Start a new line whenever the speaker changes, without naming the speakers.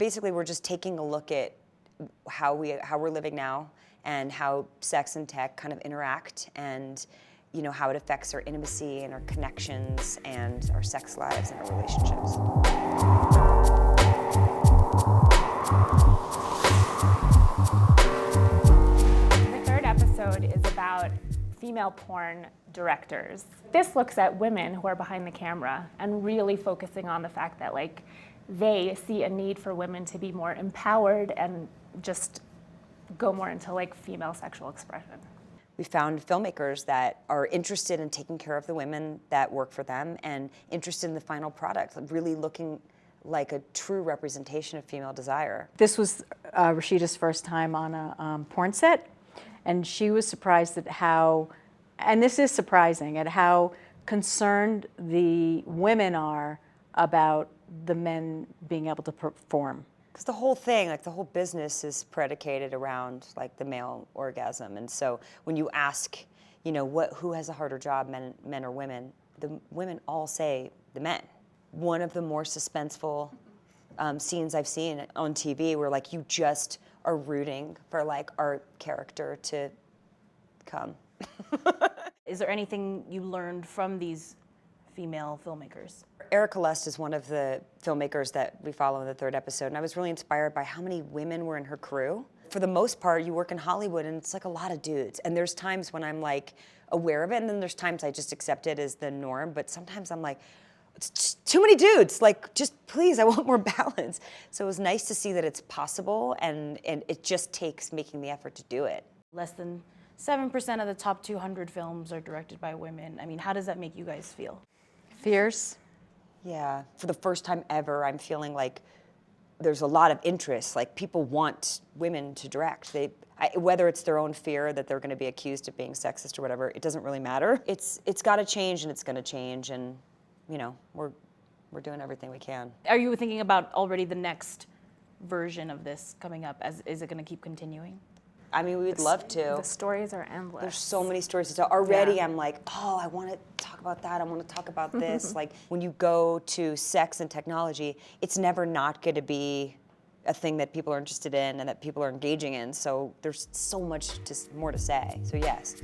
basically we're just taking a look at how we're living now and how sex and tech kind of interact, and how it affects our intimacy and our connections and our sex lives and our relationships.
The third episode is about female porn directors. This looks at women who are behind the camera and really focusing on the fact that they see a need for women to be more empowered and just go more into female sexual expression.
We found filmmakers that are interested in taking care of the women that work for them and interested in the final product, really looking like a true representation of female desire.
This was Rashida's first time on a porn set, and she was surprised at how, and this is surprising, at how concerned the women are about the men being able to perform.
Because the whole thing, the whole business is predicated around the male orgasm. And so when you ask, who has a harder job, men or women, the women all say the men. One of the more suspenseful scenes I've seen on TV where you just are rooting for our character to come.
Is there anything you learned from these female filmmakers?
Erica Lust is one of the filmmakers that we follow in the third episode, and I was really inspired by how many women were in her crew. For the most part, you work in Hollywood, and it's a lot of dudes, and there's times when I'm aware of it, and then there's times I just accept it as the norm, but sometimes I'm it's just too many dudes, just please, I want more balance. So it was nice to see that it's possible, and it just takes making the effort to do it.
Less than 7% of the top 200 films are directed by women. I mean, how does that make you guys feel?
Fierce.
Yeah, for the first time ever, I'm feeling there's a lot of interest. People want women to direct. Whether it's their own fear that they're going to be accused of being sexist or whatever, it doesn't really matter. It's got to change, and it's going to change, and we're doing everything we can.
Are you thinking about already the next version of this coming up? Is it going to keep continuing?
I mean, we would love to.
The stories are endless.
There's so many stories to tell. Already I'm I want to talk about that. I want to talk about this. When you go to sex and technology, it's never not going to be a thing that people are interested in and that people are engaging in. So there's so much more to say. So yes.